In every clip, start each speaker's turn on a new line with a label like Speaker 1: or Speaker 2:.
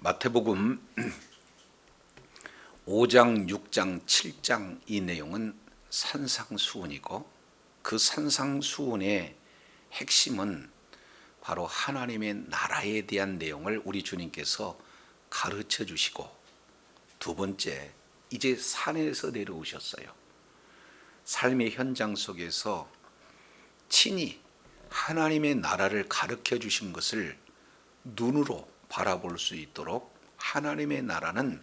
Speaker 1: 마태복음 5장, 6장, 7장 이 내용은 산상수훈이고 그 산상수훈의 핵심은 바로 하나님의 나라에 대한 내용을 우리 주님께서 가르쳐 주시고, 두 번째, 이제 산에서 내려오셨어요. 삶의 현장 속에서 친히 하나님의 나라를 가르쳐 주신 것을 눈으로 바라볼 수 있도록, 하나님의 나라는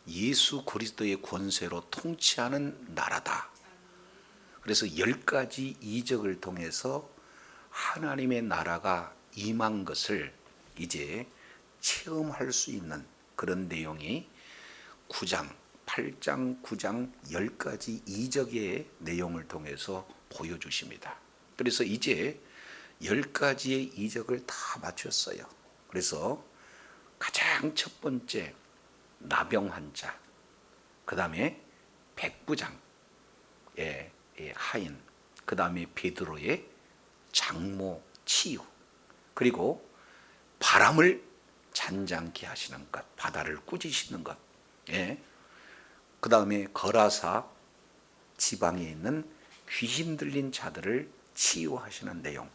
Speaker 1: 예수 그리스도의 권세로 통치하는 나라다. 그래서 10가지 이적을 통해서 하나님의 나라가 임한 것을 이제 체험할 수 있는 그런 내용이 9장, 8장, 9장 10가지 이적의 내용을 통해서 보여주십니다. 그래서 이제 10가지의 이적을 다 마쳤어요. 그래서 가장 첫 번째 나병 환자, 그 다음에 백부장의 하인, 그 다음에 베드로의 장모 치유, 그리고 바람을 잔잔케 하시는 것, 바다를 꾸짖으시는 것, 그 다음에 거라사 지방에 있는 귀신 들린 자들을 치유하시는 내용,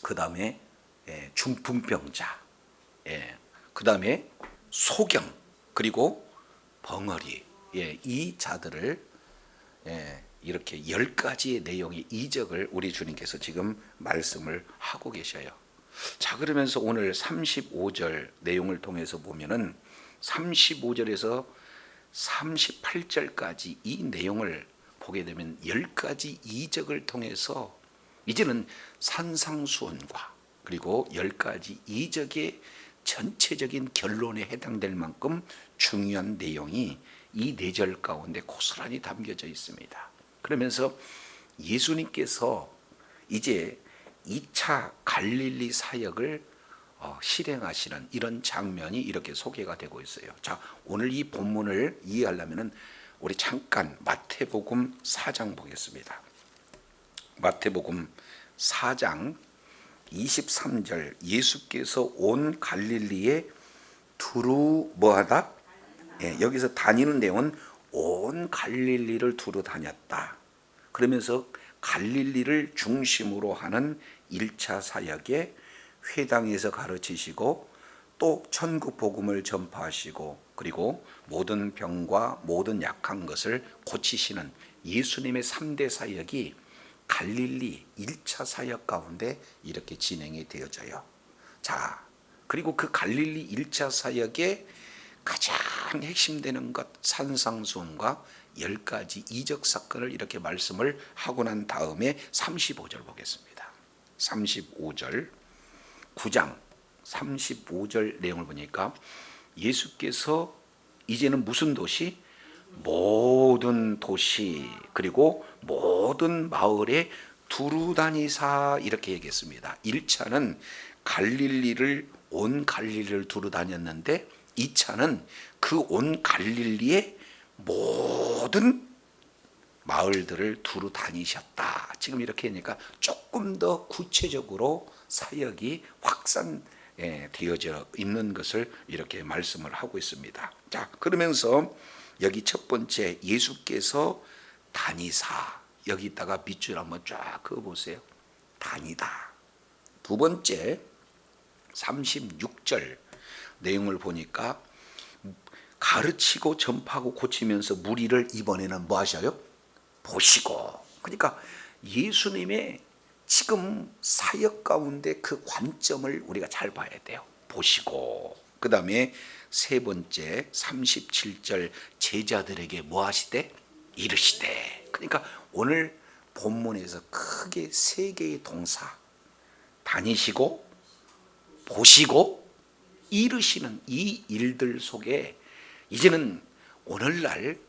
Speaker 1: 그 다음에 중풍병자, 그 다음에 소경, 그리고 벙어리, 이 자들을 이렇게 10가지의 내용의 이적을 우리 주님께서 지금 말씀을 하고 계셔요. 자, 그러면서 오늘 35절 내용을 통해서 보면은 35절에서 38절까지 이 내용을 보게 되면 10가지 이적을 통해서 이제는 산상수훈과 그리고 10가지 이적의 전체적인 결론에 해당될 만큼 중요한 내용이 이 4절 가운데 고스란히 담겨져 있습니다. 그러면서 예수님께서 이제 2차 갈릴리 사역을 실행하시는 이런 장면이 이렇게 소개가 되고 있어요. 자, 오늘 이 본문을 이해하려면 우리 잠깐 마태복음 4장 보겠습니다. 마태복음 4장 23절, 예수께서 온 갈릴리에 두루 뭐하다? 여기서 다니는 내용은 온 갈릴리를 두루 다녔다. 그러면서 갈릴리를 중심으로 하는 1차 사역에 회당에서 가르치시고, 또 천국 복음을 전파하시고, 그리고 모든 병과 모든 약한 것을 고치시는 예수님의 3대 사역이 갈릴리 1차 사역 가운데 이렇게 진행이 되어져요. 자, 그리고 그 갈릴리 1차 사역의 가장 핵심되는 것, 산상수훈과 10가지 이적 사건을 이렇게 말씀을 하고 난 다음에 35절 보겠습니다. 35절, 9장 35절 내용을 보니까 예수께서 이제는 무슨 도시? 모든 도시, 그리고 모든 마을에 두루 다니사 이렇게 얘기했습니다. 1차는 갈릴리를, 온 갈릴리를 두루 다녔는데 2차는 그 온 갈릴리의 모든 마을들을 두루 다니셨다. 지금 이렇게 하니까 조금 더 구체적으로 사역이 확산되어져 있는 것을 이렇게 말씀을 하고 있습니다. 자, 그러면서 여기 첫 번째 예수께서 다니사, 여기다가 밑줄 한번 쫙 그어보세요. 다니다. 두 번째 36절 내용을 보니까 가르치고 전파하고 고치면서 무리를 이번에는 뭐 하셔요? 보시고. 그러니까 예수님의 지금 사역 가운데 그 관점을 우리가 잘 봐야 돼요. 보시고. 그 다음에 세 번째 37절 제자들에게 뭐 하시되? 이르시되. 그러니까 오늘 본문에서 크게 3개의 동사, 다니시고 보시고 이르시는 이 일들 속에 이제는 오늘날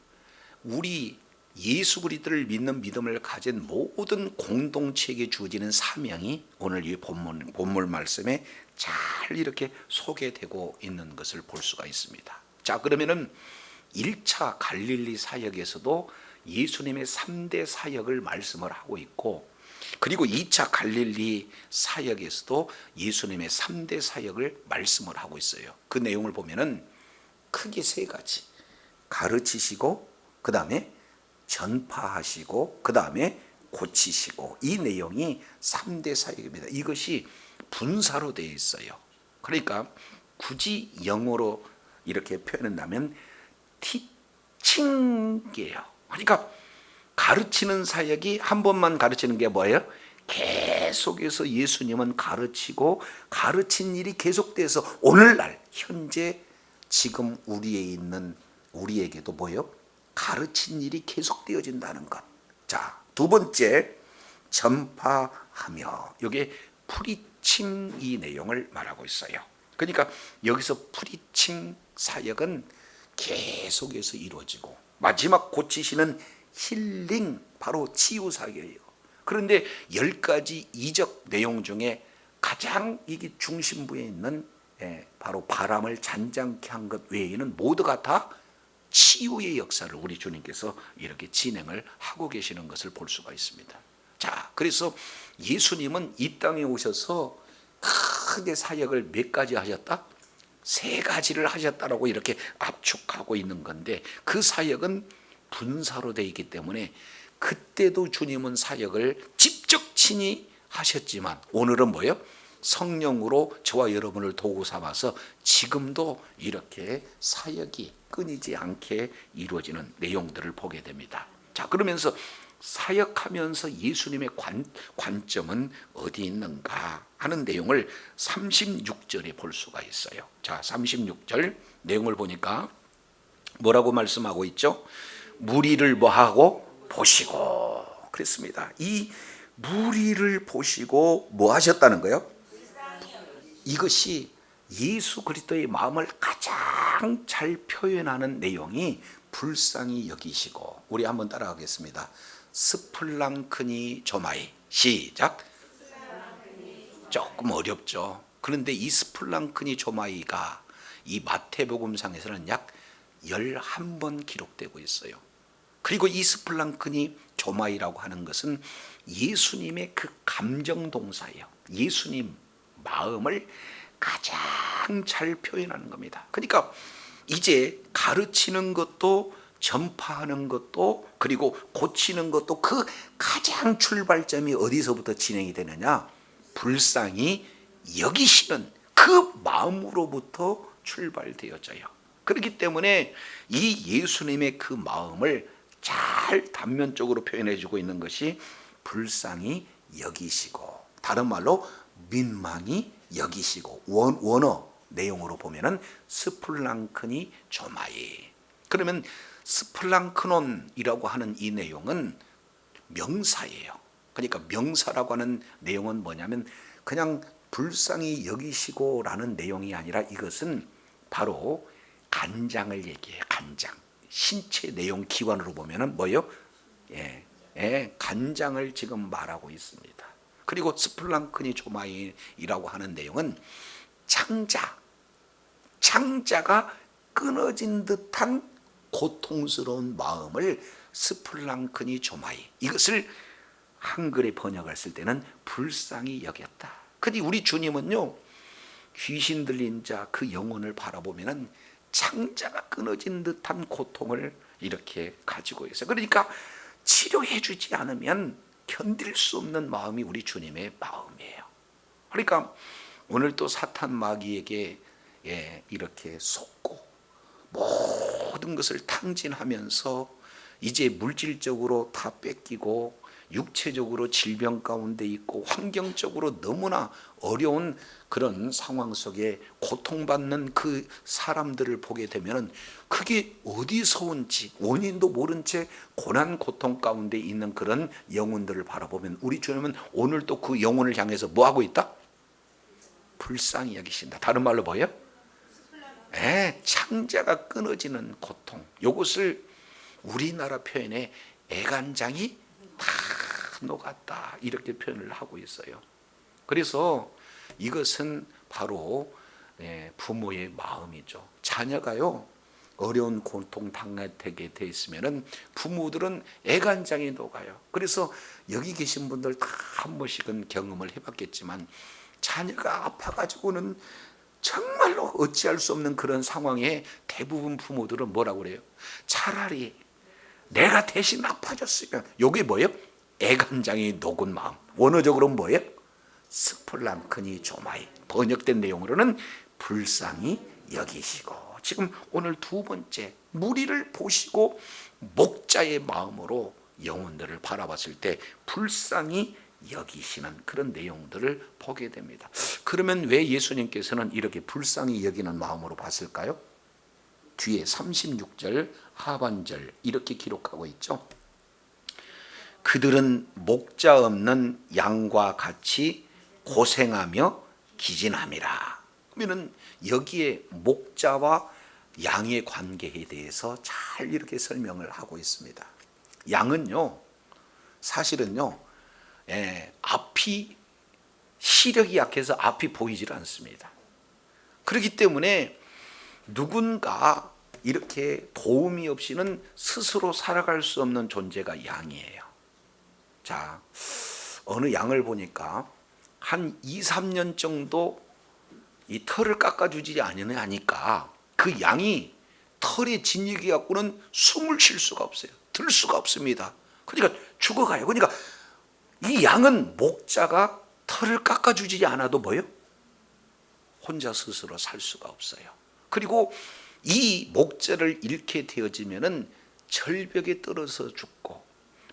Speaker 1: 우리 예수 그리스도를 믿는 믿음을 가진 모든 공동체에게 주어지는 사명이 오늘 이 본문 말씀에 잘 이렇게 소개되고 있는 것을 볼 수가 있습니다. 자, 그러면은 1차 갈릴리 사역에서도 예수님의 3대 사역을 말씀을 하고 있고, 그리고 2차 갈릴리 사역에서도 예수님의 3대 사역을 말씀을 하고 있어요. 그 내용을 보면은 크게 세 가지. 가르치시고, 그 다음에 전파하시고, 그 다음에 고치시고, 이 내용이 3대 사역입니다. 이것이 분사로 되어 있어요. 그러니까 굳이 영어로 이렇게 표현한다면 티칭이에요. 그러니까 가르치는 사역이 한 번만 가르치는 게 뭐예요? 계속해서 예수님은 가르치고 가르친 일이 계속돼서 오늘날 현재 지금 우리에게도 뭐예요? 가르친 일이 계속되어진다는 것. 자, 두 번째, 전파하며. 이게 프리칭 이 내용을 말하고 있어요. 그러니까 여기서 프리칭 사역은 계속해서 이루어지고, 마지막 고치시는 힐링, 바로 치유 사역이에요. 그런데 10가지 이적 내용 중에 가장 이게 중심부에 있는 바로 바람을 잔잔케 한 것 외에는 모두가 다 치유의 역사를 우리 주님께서 이렇게 진행을 하고 계시는 것을 볼 수가 있습니다. 자, 그래서 예수님은 이 땅에 오셔서 크게 사역을 몇 가지 하셨다? 3가지를 하셨다라고 이렇게 압축하고 있는 건데, 그 사역은 분사로 되어 있기 때문에 그때도 주님은 사역을 직접 친히 하셨지만 오늘은 뭐예요? 성령으로 저와 여러분을 도구 삼아서 지금도 이렇게 사역이 끊이지 않게 이루어지는 내용들을 보게 됩니다. 자, 그러면서 사역하면서 예수님의 관점은 어디 있는가 하는 내용을 36절에 볼 수가 있어요. 자, 36절 내용을 보니까 뭐라고 말씀하고 있죠? 무리를 뭐하고? 보시고. 그랬습니다. 이 무리를 보시고 뭐 하셨다는 거예요? 이것이 예수 그리스도의 마음을 가장 잘 표현하는 내용이 불쌍히 여기시고. 우리 한번 따라가겠습니다. 스플랑크니 조마이. 시작. 조금 어렵죠. 그런데 이 스플랑크니 조마이가 이 마태복음상에서는 약 11번 기록되고 있어요. 그리고 이 스플랑크니 조마이라고 하는 것은 예수님의 그 감정 동사예요. 예수님 마음을 가장 잘 표현하는 겁니다. 그러니까 이제 가르치는 것도 전파하는 것도 그리고 고치는 것도 그 가장 출발점이 어디서부터 진행이 되느냐? 불쌍히 여기시는 그 마음으로부터 출발되어져요. 그렇기 때문에 이 예수님의 그 마음을 잘 단면적으로 표현해 주고 있는 것이 불쌍히 여기시고, 다른 말로 민망히 여기시고, 원어 내용으로 보면은 스플랑크니 조마이. 그러면 스플랑크논이라고 하는 이 내용은 명사예요. 그러니까 명사라고 하는 내용은 뭐냐면 그냥 불쌍히 여기시고라는 내용이 아니라 이것은 바로 간장을 얘기해요. 간장. 신체 내용 기관으로 보면은 뭐예요? 간장을 지금 말하고 있습니다. 그리고 스플랑크니 조마이라고 하는 내용은 창자가 끊어진 듯한 고통스러운 마음을 스플랑크니 조마이, 이것을 한글에 번역했을 때는 불쌍히 여겼다. 근데 우리 주님은요, 귀신 들린 자 그 영혼을 바라보면은 창자가 끊어진 듯한 고통을 이렇게 가지고 있어요. 그러니까 치료해 주지 않으면 견딜 수 없는 마음이 우리 주님의 마음이에요. 그러니까 오늘 또 사탄 마귀에게 이렇게 속고 모든 것을 탕진하면서 이제 물질적으로 다 뺏기고 육체적으로 질병 가운데 있고 환경적으로 너무나 어려운 그런 상황 속에 고통받는 그 사람들을 보게 되면 그게 어디서 온지 원인도 모른 채 고난 고통 가운데 있는 그런 영혼들을 바라보면 우리 주님은 오늘 또 그 영혼을 향해서 뭐 하고 있다? 불쌍히 여기신다. 다른 말로 뭐예요? 창자가 끊어지는 고통. 이것을 우리나라 표현에 애간장이 다 녹았다 이렇게 표현을 하고 있어요. 그래서 이것은 바로 부모의 마음이죠. 자녀가요 어려운 고통 당하게 돼 있으면은 부모들은 애간장이 녹아요. 그래서 여기 계신 분들 다 한 번씩은 경험을 해봤겠지만 자녀가 아파가지고는 정말로 어찌할 수 없는 그런 상황에 대부분 부모들은 뭐라고 그래요? 차라리 내가 대신 아파줬으면. 요게 뭐예요? 애간장이 녹은 마음. 원어적으로는 뭐예요? 스플랑크니 조마이. 번역된 내용으로는 불쌍히 여기시고. 지금 오늘 두 번째, 무리를 보시고 목자의 마음으로 영혼들을 바라봤을 때 불쌍히 여기시는 그런 내용들을 보게 됩니다. 그러면 왜 예수님께서는 이렇게 불쌍히 여기는 마음으로 봤을까요? 뒤에 36절 하반절 이렇게 기록하고 있죠. 그들은 목자 없는 양과 같이 고생하며 기진함이라. 그러면 여기에 목자와 양의 관계에 대해서 잘 이렇게 설명을 하고 있습니다. 양은요, 사실은요, 앞이 시력이 약해서 앞이 보이질 않습니다. 그렇기 때문에 누군가 이렇게 도움이 없이는 스스로 살아갈 수 없는 존재가 양이에요. 자, 어느 양을 보니까 한 2, 3년 정도 이 털을 깎아주지 않으니까 그 양이 털에 진흙이 갖고는 숨을 쉴 수가 없어요. 들 수가 없습니다. 그러니까 죽어가요. 그러니까 이 양은 목자가 털을 깎아주지 않아도 뭐예요? 혼자 스스로 살 수가 없어요. 그리고 이 목자를 잃게 되어지면은 절벽에 떨어져 죽고,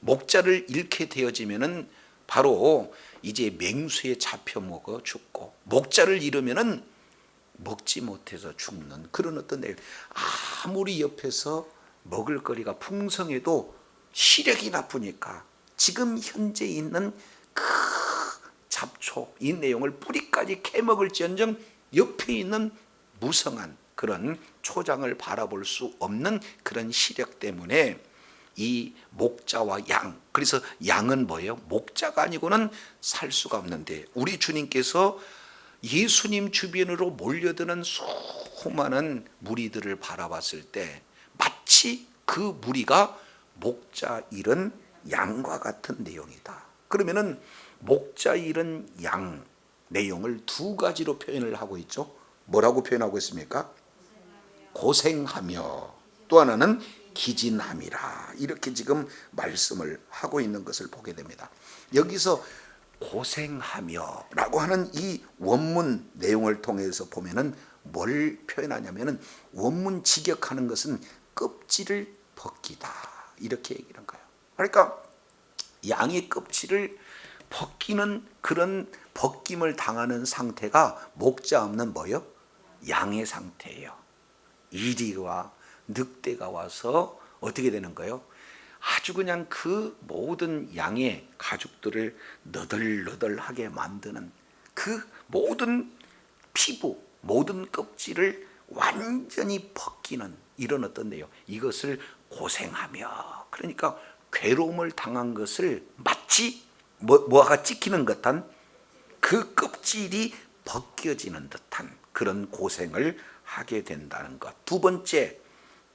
Speaker 1: 목자를 잃게 되어지면은 바로 이제 맹수에 잡혀 먹어 죽고, 목자를 잃으면은 먹지 못해서 죽는 그런 어떤 내용. 아무리 옆에서 먹을거리가 풍성해도 시력이 나쁘니까 지금 현재 있는 그 잡초 이 내용을 뿌리까지 캐먹을지언정 옆에 있는 무성한 그런 초장을 바라볼 수 없는 그런 시력 때문에 이 목자와 양, 그래서 양은 뭐예요? 목자가 아니고는 살 수가 없는데, 우리 주님께서 예수님 주변으로 몰려드는 수많은 무리들을 바라봤을 때 마치 그 무리가 목자 잃은 양과 같은 내용이다. 그러면은 목자 잃은 양 내용을 두 가지로 표현을 하고 있죠. 뭐라고 표현하고 있습니까? 고생하며, 또 하나는 기진함이라. 이렇게 지금 말씀을 하고 있는 것을 보게 됩니다. 여기서 고생하며 라고 하는 이 원문 내용을 통해서 보면은 뭘 표현하냐면은, 원문 직역하는 것은 껍질을 벗기다 이렇게 얘기하는 거예요. 그러니까 양의 껍질을 벗기는 그런 벗김을 당하는 상태가 목자 없는 뭐요? 양의 상태예요. 이리와 늑대가 와서 어떻게 되는 거예요? 아주 그냥 그 모든 양의 가죽들을 너덜너덜하게 만드는 그 모든 피부, 모든 껍질을 완전히 벗기는 이런 어떤 내용, 이것을 고생하며, 그러니까 괴로움을 당한 것을 마치 뭐가 찍히는 듯한 그 껍질이 벗겨지는 듯한 그런 고생을 하게 된다는 것. 두 번째,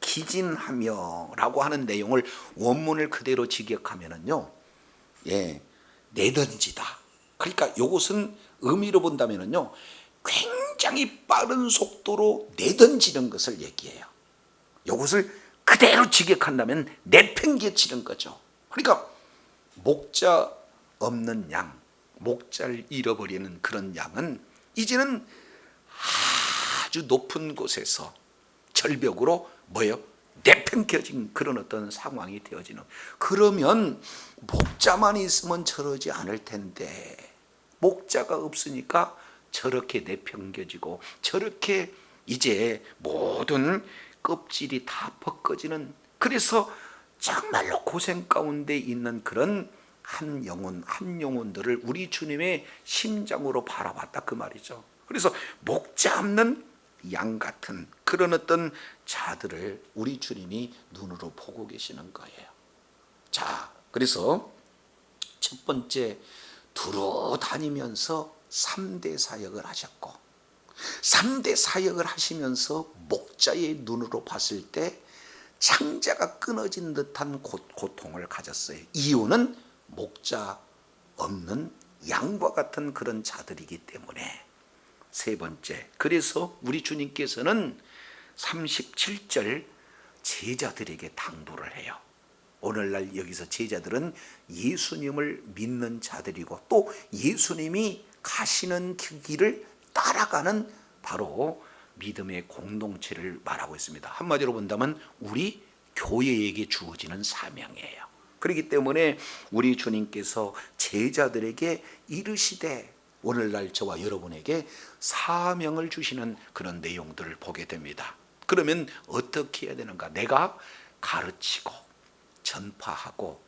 Speaker 1: 기진하며 라고 하는 내용을 원문을 그대로 직역하면은요, 내던지다. 그러니까 이것은 의미로 본다면은요, 굉장히 빠른 속도로 내던지는 것을 얘기해요. 이것을 그대로 직역한다면 내팽개치는 거죠. 그러니까 목자 없는 양, 목자를 잃어버리는 그런 양은 이제는 아주 높은 곳에서 절벽으로 뭐예요? 내팽개진 그런 어떤 상황이 되어지는. 그러면 목자만 있으면 저러지 않을 텐데, 목자가 없으니까 저렇게 내팽개지고 저렇게 이제 모든 껍질이 다 벗겨지는, 그래서 정말로 고생 가운데 있는 그런 한 영혼들을 우리 주님의 심장으로 바라봤다 그 말이죠. 그래서 목자 없는 양 같은 그런 어떤 자들을 우리 주님이 눈으로 보고 계시는 거예요. 자, 그래서 첫 번째, 두루 다니면서 3대 사역을 하셨고, 3대 사역을 하시면서 목자의 눈으로 봤을 때 창자가 끊어진 듯한 고통을 가졌어요. 이유는 목자 없는 양과 같은 그런 자들이기 때문에. 세 번째, 그래서 우리 주님께서는 37절 제자들에게 당부를 해요. 오늘날 여기서 제자들은 예수님을 믿는 자들이고 또 예수님이 가시는 그 길을 따라가는 바로 믿음의 공동체를 말하고 있습니다. 한마디로 본다면 우리 교회에게 주어지는 사명이에요. 그렇기 때문에 우리 주님께서 제자들에게 이르시되 오늘날 저와 여러분에게 사명을 주시는 그런 내용들을 보게 됩니다. 그러면 어떻게 해야 되는가? 내가 가르치고 전파하고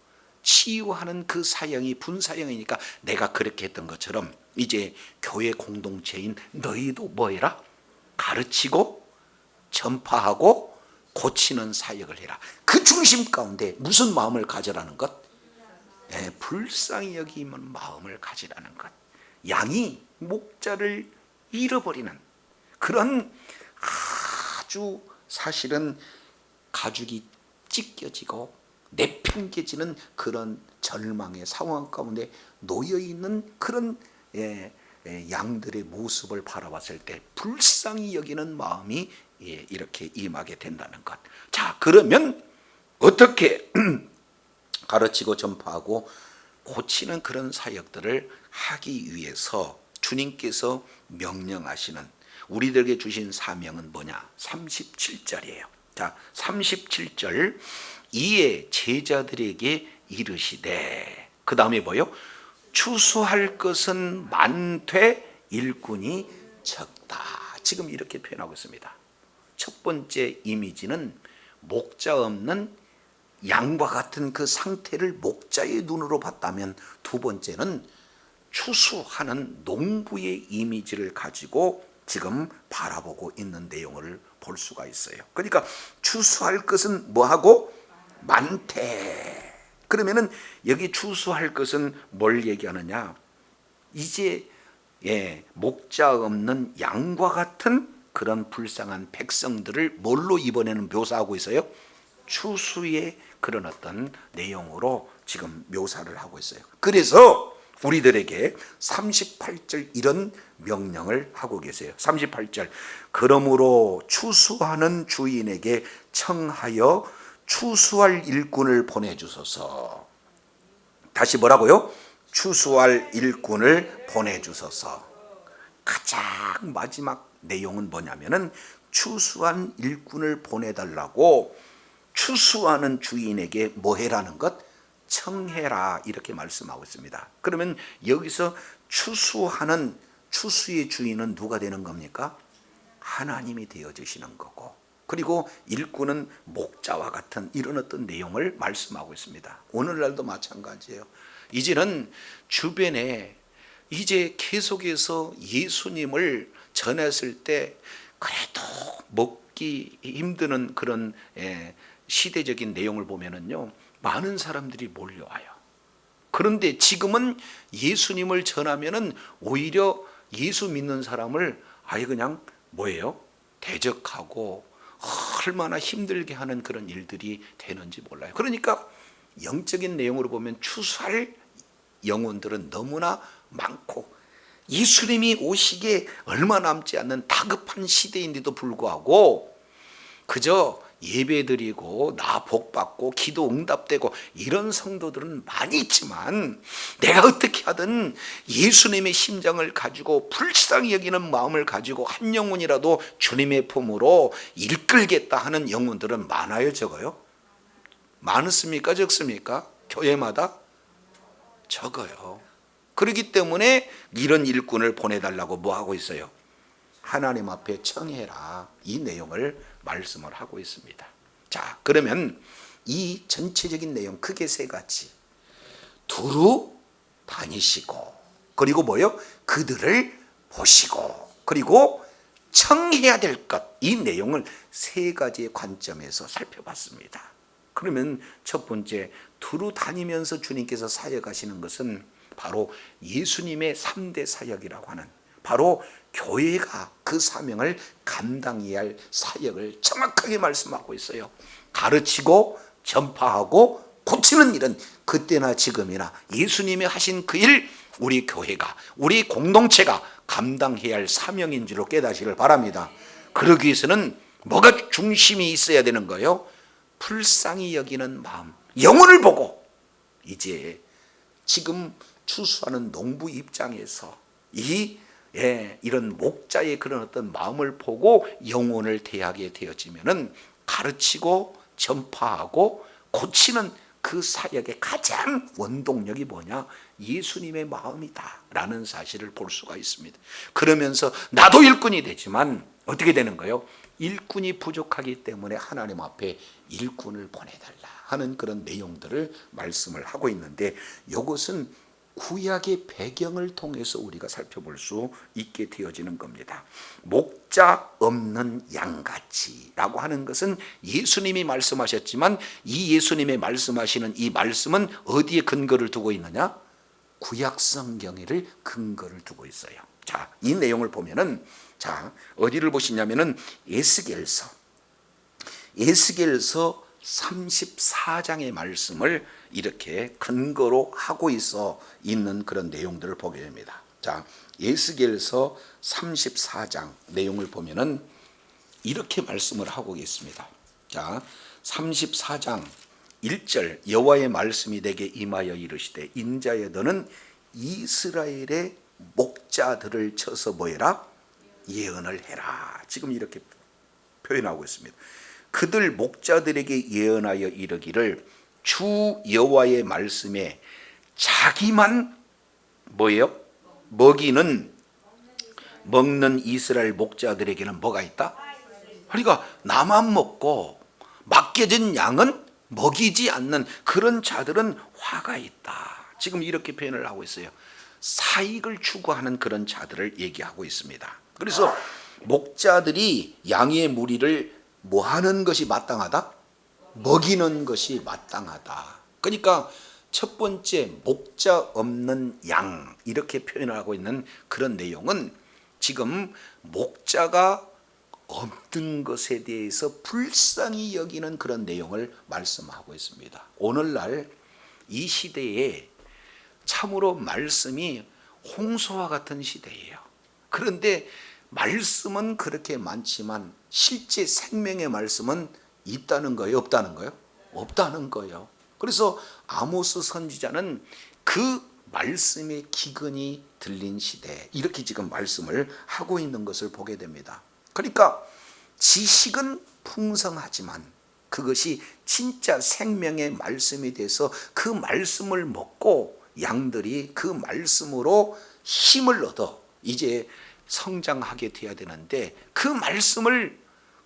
Speaker 1: 치유하는 그 사역이 분사역이니까 내가 그렇게 했던 것처럼 이제 교회 공동체인 너희도 뭐 해라? 가르치고 전파하고 고치는 사역을 해라. 그 중심 가운데 무슨 마음을 가져라는 것? 불쌍히 여기는 마음을 가지라는 것. 양이 목자를 잃어버리는 그런 아주 사실은 가죽이 찢겨지고 내팽개지는 그런 절망의 상황 가운데 놓여있는 그런 양들의 모습을 바라봤을 때 불쌍히 여기는 마음이 이렇게 임하게 된다는 것. 자, 그러면 어떻게 가르치고 전파하고 고치는 그런 사역들을 하기 위해서 주님께서 명령하시는 우리들에게 주신 사명은 뭐냐? 37절이에요. 자, 37절 이에 제자들에게 이르시되 그 다음에 뭐요? 추수할 것은 많되 일꾼이 적다. 지금 이렇게 표현하고 있습니다. 첫 번째 이미지는 목자 없는 양과 같은 그 상태를 목자의 눈으로 봤다면 두 번째는 추수하는 농부의 이미지를 가지고 지금 바라보고 있는 내용을 볼 수가 있어요. 그러니까 추수할 것은 뭐하고? 많대. 그러면은 여기 추수할 것은 뭘 얘기하느냐? 이제 목자 없는 양과 같은 그런 불쌍한 백성들을 뭘로 이번에는 묘사하고 있어요? 추수의 그런 어떤 내용으로 지금 묘사를 하고 있어요. 그래서 우리들에게 38절 이런 명령을 하고 계세요. 38절 그러므로 추수하는 주인에게 청하여 추수할 일꾼을 보내주소서. 다시 뭐라고요? 추수할 일꾼을 보내주소서. 가장 마지막 내용은 뭐냐면은 추수한 일꾼을 보내달라고 추수하는 주인에게 뭐 해라는 것? 청해라 이렇게 말씀하고 있습니다. 그러면 여기서 추수하는 추수의 주인은 누가 되는 겁니까? 하나님이 되어주시는 거고 그리고 일꾼은 목자와 같은 이런 어떤 내용을 말씀하고 있습니다. 오늘날도 마찬가지예요. 이제는 주변에 이제 계속해서 예수님을 전했을 때 그래도 먹기 힘드는 그런 시대적인 내용을 보면은요 많은 사람들이 몰려와요. 그런데 지금은 예수님을 전하면은 오히려 예수 믿는 사람을 아예 그냥 뭐예요? 대적하고 얼마나 힘들게 하는 그런 일들이 되는지 몰라요. 그러니까 영적인 내용으로 보면 추수할 영혼들은 너무나 많고 예수님이 오시기에 얼마 남지 않는 다급한 시대인데도 불구하고 그저 예배드리고 나 복받고 기도 응답되고 이런 성도들은 많이 있지만 내가 어떻게 하든 예수님의 심장을 가지고 불쌍히 여기는 마음을 가지고 한 영혼이라도 주님의 품으로 이끌겠다 하는 영혼들은 많아요, 적어요? 많습니까, 적습니까? 교회마다? 적어요. 그렇기 때문에 이런 일꾼을 보내달라고 뭐 하고 있어요? 하나님 앞에 청해라 이 내용을 말씀을 하고 있습니다. 자, 그러면 이 전체적인 내용 크게 세 가지. 두루 다니시고 그리고 뭐요? 그들을 보시고 그리고 청해야 될 것. 이 내용을 세 가지의 관점에서 살펴봤습니다. 그러면 첫 번째 두루 다니면서 주님께서 사역하시는 것은 바로 예수님의 3대 사역이라고 하는 바로 교회가 그 사명을 감당해야 할 사역을 정확하게 말씀하고 있어요. 가르치고 전파하고 고치는 일은 그때나 지금이나 예수님이 하신 그 일, 우리 교회가, 우리 공동체가 감당해야 할 사명인 줄로 깨닫기를 바랍니다. 그러기 위해서는 뭐가 중심이 있어야 되는 거예요? 불쌍히 여기는 마음, 영혼을 보고. 이제 지금 추수하는 농부 입장에서 이런 목자의 그런 어떤 마음을 보고 영혼을 대하게 되어지면은 가르치고 전파하고 고치는 그 사역의 가장 원동력이 뭐냐? 예수님의 마음이다라는 사실을 볼 수가 있습니다. 그러면서 나도 일꾼이 되지만 어떻게 되는 거예요? 일꾼이 부족하기 때문에 하나님 앞에 일꾼을 보내달라 하는 그런 내용들을 말씀을 하고 있는데, 이것은 구약의 배경을 통해서 우리가 살펴볼 수 있게 되어지는 겁니다. 목자 없는 양같이라고 하는 것은 예수님이 말씀하셨지만, 이 예수님의 말씀하시는 이 말씀은 어디에 근거를 두고 있느냐? 구약 성경에를 근거를 두고 있어요. 자, 이 내용을 보면은, 자, 어디를 보시냐면은 에스겔서 34장의 말씀을 이렇게 근거로 하고 있는 그런 내용들을 보게 됩니다. 자, 에스겔서 34장 내용을 보면은 이렇게 말씀을 하고 있습니다. 자, 34장 1절, 여호와의 말씀이 내게 임하여 이르시되, 인자여 너는 이스라엘의 목자들을 쳐서 뭐해라? 예언을 해라. 지금 이렇게 표현하고 있습니다. 그들 목자들에게 예언하여 이르기를, 주 여호와의 말씀에 자기만 뭐예요? 먹는 이스라엘 목자들에게는 뭐가 있다? 그러니까 나만 먹고 맡겨진 양은 먹이지 않는 그런 자들은 화가 있다. 지금 이렇게 표현을 하고 있어요. 사익을 추구하는 그런 자들을 얘기하고 있습니다. 그래서 목자들이 양의 무리를 뭐 하는 것이 마땅하다? 먹이는 것이 마땅하다. 그러니까 첫 번째, 목자 없는 양, 이렇게 표현하고 있는 그런 내용은 지금 목자가 없는 것에 대해서 불쌍히 여기는 그런 내용을 말씀하고 있습니다. 오늘날 이 시대에 참으로 말씀이 홍수와 같은 시대예요. 그런데 말씀은 그렇게 많지만 실제 생명의 말씀은 있다는 거예요? 없다는 거예요? 없다는 거예요. 그래서 아모스 선지자는 그 말씀의 기근이 들린 시대, 이렇게 지금 말씀을 하고 있는 것을 보게 됩니다. 그러니까 지식은 풍성하지만 그것이 진짜 생명의 말씀이 돼서 그 말씀을 먹고 양들이 그 말씀으로 힘을 얻어 이제 성장하게 돼야 되는데, 그 말씀을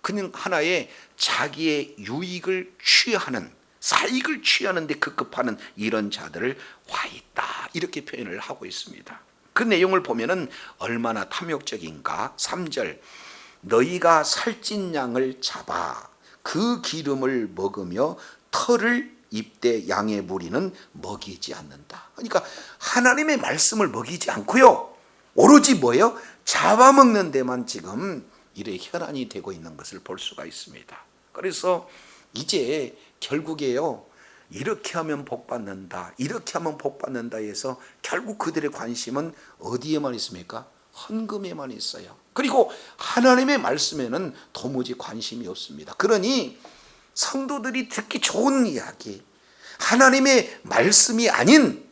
Speaker 1: 그냥 하나의 자기의 유익을 취하는, 사익을 취하는 데 급급하는 이런 자들을 화 있다, 이렇게 표현을 하고 있습니다. 그 내용을 보면은 얼마나 탐욕적인가. 3절, 너희가 살찐 양을 잡아 그 기름을 먹으며 털을 입되 양의 무리는 먹이지 않는다. 그러니까 하나님의 말씀을 먹이지 않고요, 오로지 뭐예요? 잡아먹는 데만 지금 이래 혈안이 되고 있는 것을 볼 수가 있습니다. 그래서 이제 결국에요, 이렇게 하면 복 받는다, 이렇게 하면 복 받는다 해서 결국 그들의 관심은 어디에만 있습니까? 헌금에만 있어요. 그리고 하나님의 말씀에는 도무지 관심이 없습니다. 그러니 성도들이 듣기 좋은 이야기, 하나님의 말씀이 아닌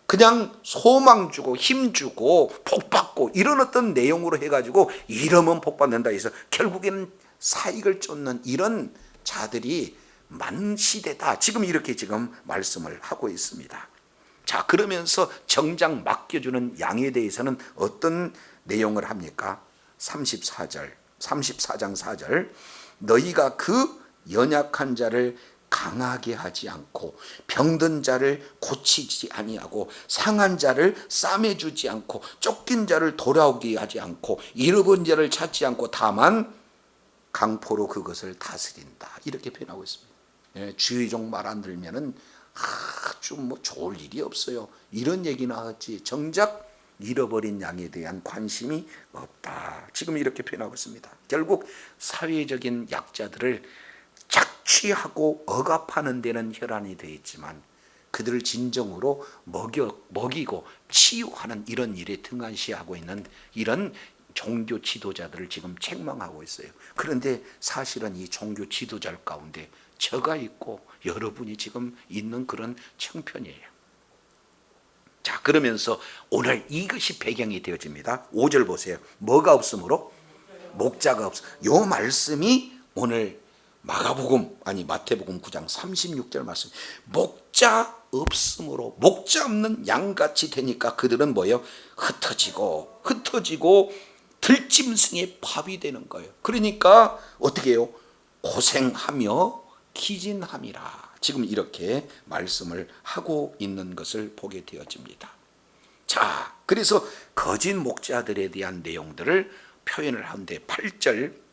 Speaker 1: 그냥 소망 주고 힘 주고 복 받고 이런 어떤 내용으로 해가지고 이러면 복 받는다 해서 결국에는 사익을 쫓는 이런 자들이 많은 시대다, 지금 이렇게 지금 말씀을 하고 있습니다. 자, 그러면서 정작 맡겨주는 양에 대해서는 어떤 내용을 합니까? 34장 4절, 너희가 그 연약한 자를 강하게 하지 않고 병든 자를 고치지 아니하고 상한 자를 싸매주지 않고 쫓긴 자를 돌아오게 하지 않고 잃어버린 자를 찾지 않고 다만 강포로 그것을 다스린다, 이렇게 표현하고 있습니다. 주의 종 말 안 들면은 아주 뭐 좋을 일이 없어요, 이런 얘기 나왔지. 정작 잃어버린 양에 대한 관심이 없다. 지금 이렇게 표현하고 있습니다. 결국 사회적인 약자들을 착취하고 억압하는 데는 혈안이 되어 있지만 그들을 진정으로 먹이고 치유하는 이런 일에 등한시하고 있는 이런 종교 지도자들을 지금 책망하고 있어요. 그런데 사실은 이 종교 지도자 가운데 저가 있고 여러분이 지금 있는 그런 형편이에요. 자, 그러면서 오늘 이것이 배경이 되어집니다. 5절 보세요. 뭐가 없으므로? 목자가 없어. 요 말씀이 오늘 마태복음 9장 36절 말씀. 목자 없으므로, 목자 없는 양같이 되니까 그들은 뭐예요? 흩어지고 들짐승의 밥이 되는 거예요. 그러니까 어떻게 해요? 고생하며 기진함이라. 지금 이렇게 말씀을 하고 있는 것을 보게 되어집니다. 자, 그래서 거짓 목자들에 대한 내용들을 표현을 하는데 8절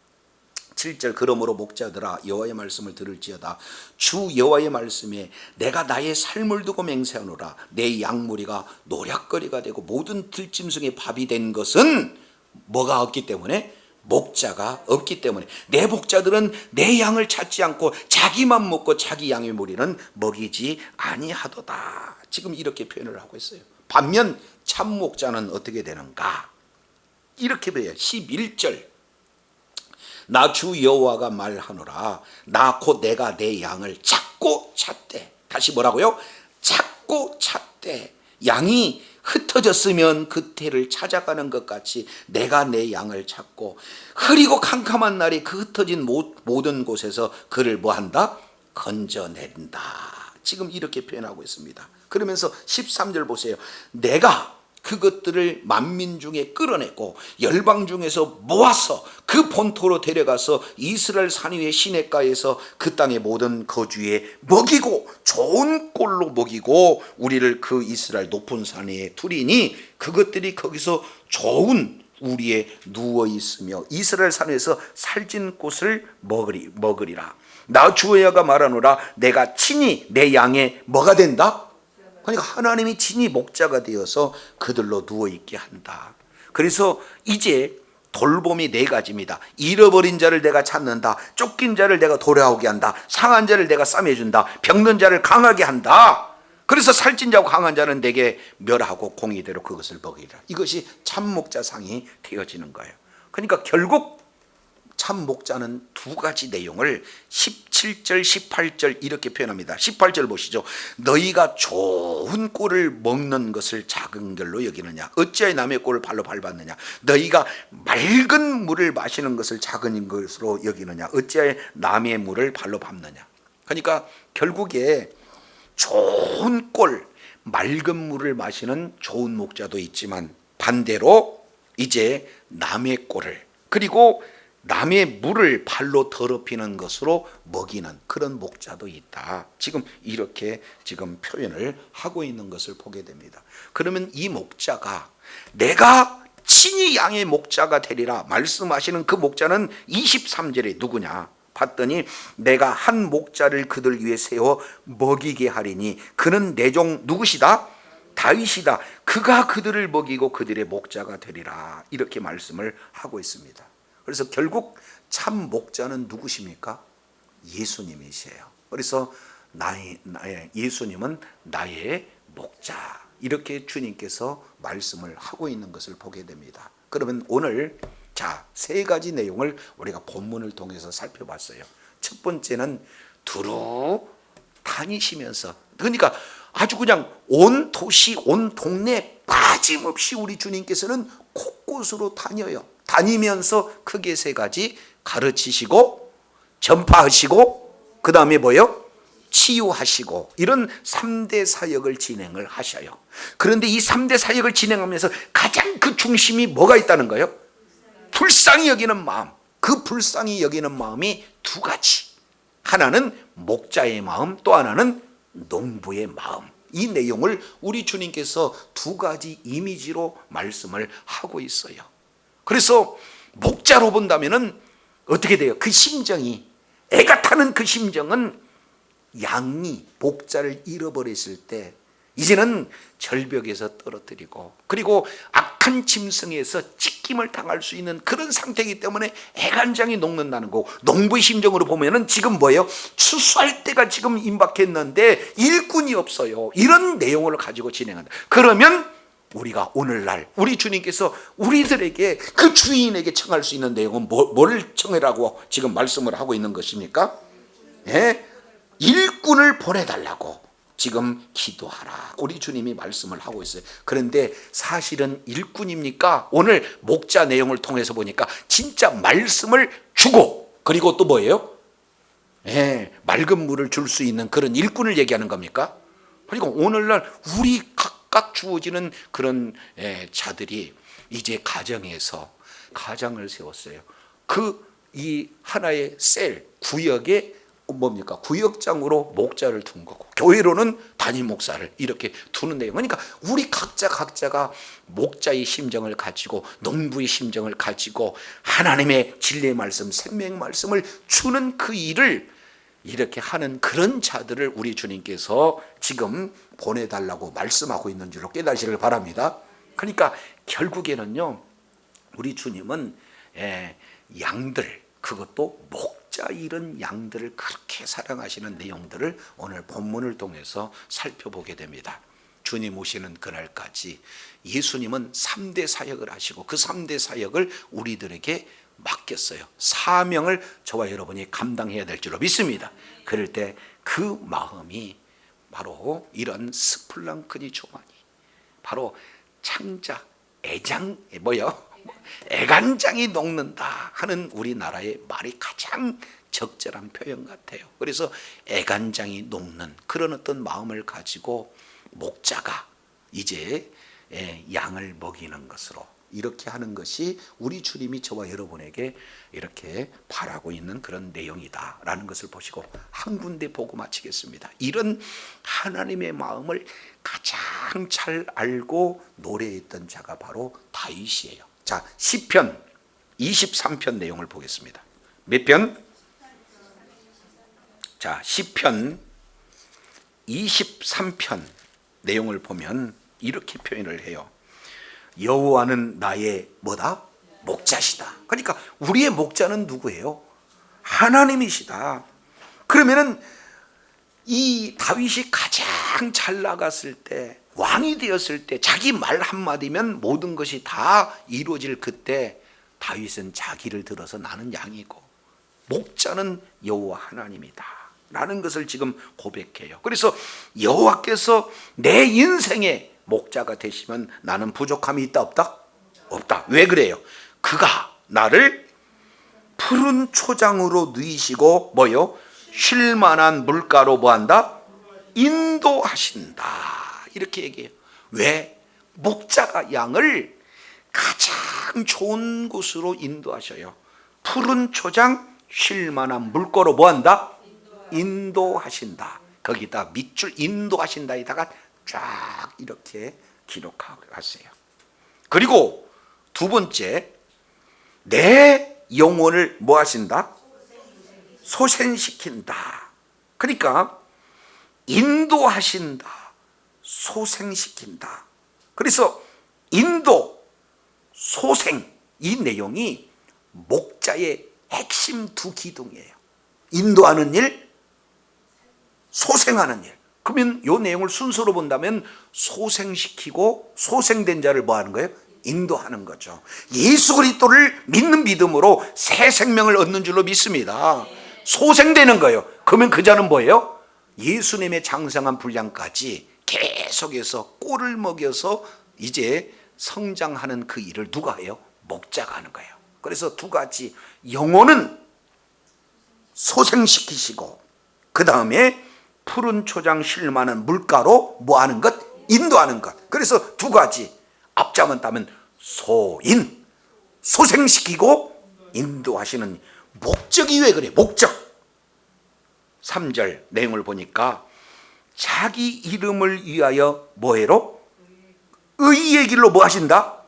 Speaker 1: 7절 그러므로 목자들아 여호와의 말씀을 들을지어다. 주 여호와의 말씀에 내가 나의 삶을 두고 맹세하노라. 내 양무리가 노략거리가 되고 모든 들짐승의 밥이 된 것은 뭐가 없기 때문에? 목자가 없기 때문에. 내 목자들은 내 양을 찾지 않고 자기만 먹고 자기 양의 무리는 먹이지 아니하도다. 지금 이렇게 표현을 하고 있어요. 반면 참 목자는 어떻게 되는가? 이렇게 배워요. 11절 나 주 여호와가 말하노라. 나 곧 내가 내 양을 찾고 찾되. 다시 뭐라고요? 찾고 찾되. 양이 흩어졌으면 그 태를 찾아가는 것 같이 내가 내 양을 찾고 흐리고 캄캄한 날에 그 흩어진 모든 곳에서 그를 뭐한다? 건져낸다. 지금 이렇게 표현하고 있습니다. 그러면서 13절 보세요. 내가 그것들을 만민 중에 끌어내고 열방 중에서 모아서 그 본토로 데려가서 이스라엘 산 위의 시냇가에서 그 땅의 모든 거주에 먹이고 좋은 꼴로 먹이고 우리를 그 이스라엘 높은 산 위에 두리니 그것들이 거기서 좋은 우리에 누워 있으며 이스라엘 산에서 살찐 꽃을 먹으리라. 나 주 여호와가 말하노라. 내가 친히 내 양에 뭐가 된다? 그러니까 하나님이 친히 목자가 되어서 그들로 누워있게 한다. 그래서 이제 돌봄이 4가지입니다. 잃어버린 자를 내가 찾는다. 쫓긴 자를 내가 돌아오게 한다. 상한 자를 내가 싸매준다. 병든 자를 강하게 한다. 그래서 살찐 자고 강한 자는 내게 멸하고 공의대로 그것을 먹이라. 이것이 참 목자상이 되어지는 거예요. 그러니까 결국 참 목자는 2가지 내용을 17절 18절 이렇게 표현합니다. 18절 보시죠. 너희가 좋은 꼴을 먹는 것을 작은 걸로 여기느냐? 어찌하여 남의 꼴을 발로 밟았느냐? 너희가 맑은 물을 마시는 것을 작은 것으로 여기느냐? 어찌하여 남의 물을 발로 밟느냐? 그러니까 결국에 좋은 꼴, 맑은 물을 마시는 좋은 목자도 있지만 반대로 이제 남의 꼴을 그리고 남의 물을 발로 더럽히는 것으로 먹이는 그런 목자도 있다. 지금 이렇게 지금 표현을 하고 있는 것을 보게 됩니다. 그러면 이 목자가 내가 친히 양의 목자가 되리라 말씀하시는 그 목자는 23절에 누구냐? 봤더니 내가 한 목자를 그들 위해 세워 먹이게 하리니 그는 내 종 누구시다? 다윗이다. 그가 그들을 먹이고 그들의 목자가 되리라. 이렇게 말씀을 하고 있습니다. 그래서 결국 참 목자는 누구십니까? 예수님이세요. 그래서 예수님은 나의 목자. 이렇게 주님께서 말씀을 하고 있는 것을 보게 됩니다. 그러면 오늘 3가지 내용을 우리가 본문을 통해서 살펴봤어요. 첫 번째는 두루 다니시면서 그러니까 아주 그냥 온 도시 온 동네 빠짐없이 우리 주님께서는 곳곳으로 다녀요. 다니면서 크게 3가지 가르치시고 전파하시고 그 다음에 뭐요? 치유하시고 이런 3대 사역을 진행을 하셔요. 그런데 이 3대 사역을 진행하면서 가장 그 중심이 뭐가 있다는 거예요? 불쌍히 여기는 마음. 그 불쌍히 여기는 마음이 2가지. 하나는 목자의 마음, 또 하나는 농부의 마음. 이 내용을 우리 주님께서 2가지 이미지로 말씀을 하고 있어요. 그래서 목자로 본다면은 어떻게 돼요? 그 심정이 애가 타는 그 심정은 양이 목자를 잃어버렸을 때 이제는 절벽에서 떨어뜨리고, 그리고 악한 짐승에서 찢김을 당할 수 있는 그런 상태이기 때문에 애간장이 녹는다는 거고, 농부의 심정으로 보면은 지금 뭐예요? 추수할 때가 지금 임박했는데 일꾼이 없어요. 이런 내용을 가지고 진행한다. 그러면 우리가 오늘날 우리 주님께서 우리들에게, 그 주인에게 청할 수 있는 내용은 뭘 청해라고 지금 말씀을 하고 있는 것입니까? 예? 일꾼을 보내달라고 지금 기도하라, 우리 주님이 말씀을 하고 있어요. 그런데 사실은 일꾼입니까? 오늘 목자 내용을 통해서 보니까 진짜 말씀을 주고, 그리고 또 뭐예요? 예, 맑은 물을 줄 수 있는 그런 일꾼을 얘기하는 겁니까? 그리고 오늘날 우리 각각 주어지는 그런 자들이 이제 가정에서 가장을 세웠어요. 이 하나의 셀, 구역에 뭡니까? 구역장으로 목자를 둔 거고, 교회로는 담임 목사를 이렇게 두는 내용. 그러니까 우리 각자가 목자의 심정을 가지고, 농부의 심정을 가지고 하나님의 진리의 말씀, 생명의 말씀을 주는 그 일을 이렇게 하는 그런 자들을 우리 주님께서 지금 보내달라고 말씀하고 있는 줄로 깨달으시길 바랍니다. 그러니까 결국에는요, 우리 주님은 양들, 그것도 목자 잃은 양들을 그렇게 사랑하시는 내용들을 오늘 본문을 통해서 살펴보게 됩니다. 주님 오시는 그날까지 예수님은 3대 사역을 하시고, 그 3대 사역을 우리들에게 맡겼어요. 사명을 저와 여러분이 감당해야 될 줄로 믿습니다. 그럴 때 그 마음이 바로 이런 스플랑크니 조만이, 바로 창작, 애간장이 녹는다 하는 우리나라의 말이 가장 적절한 표현 같아요. 그래서 애간장이 녹는 그런 어떤 마음을 가지고 목자가 이제 양을 먹이는 것으로 이렇게 하는 것이 우리 주님이 저와 여러분에게 이렇게 바라고 있는 그런 내용이다라는 것을 보시고 한 군데 보고 마치겠습니다. 이런 하나님의 마음을 가장 잘 알고 노래했던 자가 바로 다윗이에요. 자, 시편 23편 내용을 보겠습니다. 몇 편? 자, 시편 23편 내용을 보면 이렇게 표현을 해요. 여호와는 나의 뭐다? 목자시다. 그러니까 우리의 목자는 누구예요? 하나님이시다. 그러면은 이 다윗이 가장 잘 나갔을 때, 왕이 되었을 때, 자기 말 한마디면 모든 것이 다 이루어질 그때 다윗은 자기를 들어서 나는 양이고 목자는 여호와 하나님이다 라는 것을 지금 고백해요. 그래서 여호와께서 내 인생에 목자가 되시면 나는 부족함이 있다 없다? 없다. 왜 그래요? 그가 나를 푸른 초장으로 누이시고 뭐요? 쉴만한 물가로 뭐한다? 인도하신다. 이렇게 얘기해요. 왜? 목자가 양을 가장 좋은 곳으로 인도하셔요. 푸른 초장, 쉴만한 물가로 뭐한다? 인도하신다. 거기다 밑줄 인도하신다에다가 쫙 이렇게 기록하고 갔어요. 그리고 두 번째, 내 영혼을 뭐 하신다? 소생시킨다. 그러니까 인도하신다, 소생시킨다. 그래서 인도, 소생, 이 내용이 목자의 핵심 두 기둥이에요. 인도하는 일, 소생하는 일. 그러면 이 내용을 순서로 본다면 소생시키고 소생된 자를 뭐 하는 거예요? 인도하는 거죠. 예수 그리스도를 믿는 믿음으로 새 생명을 얻는 줄로 믿습니다. 소생되는 거예요. 그러면 그 자는 뭐예요? 예수님의 장성한 분량까지 계속해서 꼴을 먹여서 이제 성장하는 그 일을 누가 해요? 목자가 하는 거예요. 그래서 두 가지, 영혼은 소생시키시고 그 다음에 푸른 초장 쉴만한 물가로 뭐 하는 것? 인도하는 것. 그래서 두 가지, 앞자만 따면 소인, 소생시키고 인도하시는 목적이 왜 그래? 목적. 3절 내용을 보니까 자기 이름을 위하여 뭐해로? 의의 길로 뭐 하신다?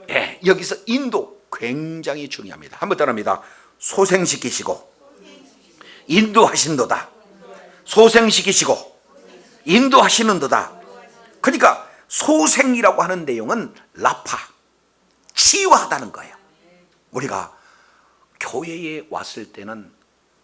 Speaker 1: 네, 여기서 인도 굉장히 중요합니다. 한번 따라합니다. 소생시키시고 인도하신도다. 소생시키시고 인도하시는도다. 그러니까 소생이라고 하는 내용은 라파, 치유하다는 거예요. 우리가 교회에 왔을 때는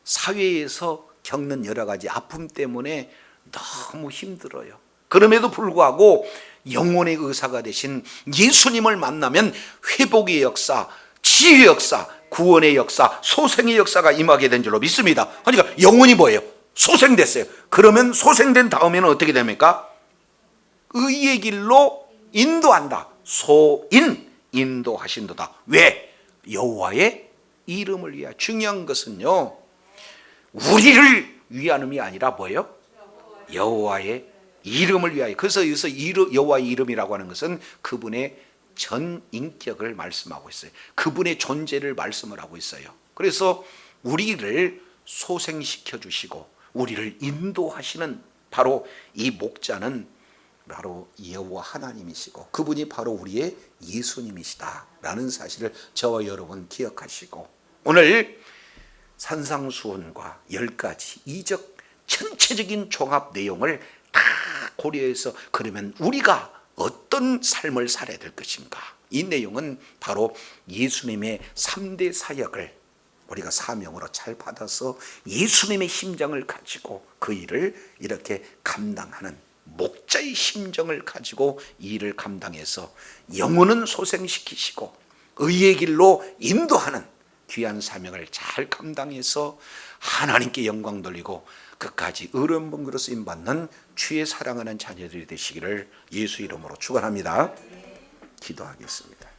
Speaker 1: 사회에서 겪는 여러 가지 아픔 때문에 너무 힘들어요. 그럼에도 불구하고 영혼의 의사가 되신 예수님을 만나면 회복의 역사, 치유의 역사, 구원의 역사, 소생의 역사가 임하게 된 줄로 믿습니다. 그러니까 영혼이 뭐예요? 소생됐어요. 그러면 소생된 다음에는 어떻게 됩니까? 의의 길로 인도한다. 소인, 인도하신도다. 왜? 여호와의 이름을 위하여. 중요한 것은요, 우리를 위함이 아니라 뭐예요? 여호와의 이름을 위하여. 그래서 여기서 여호와의 이름이라고 하는 것은 그분의 전 인격을 말씀하고 있어요. 그분의 존재를 말씀을 하고 있어요. 그래서 우리를 소생시켜 주시고 우리를 인도하시는 바로 이 목자는 바로 여호와 하나님이시고 그분이 바로 우리의 예수님이시다라는 사실을 저와 여러분 기억하시고, 오늘 산상수훈과 10가지 이적 전체적인 종합 내용을 다 고려해서 그러면 우리가 어떤 삶을 살아야 될 것인가, 이 내용은 바로 예수님의 3대 사역을 우리가 사명으로 잘 받아서 예수님의 심정을 가지고 그 일을 이렇게 감당하는 목자의 심정을 가지고 이 일을 감당해서 영혼은 소생시키시고 의의 길로 인도하는 귀한 사명을 잘 감당해서 하나님께 영광 돌리고 끝까지 의로운 분으로 쓰임받는 주의 사랑하는 자녀들이 되시기를 예수 이름으로 축원합니다. 기도하겠습니다.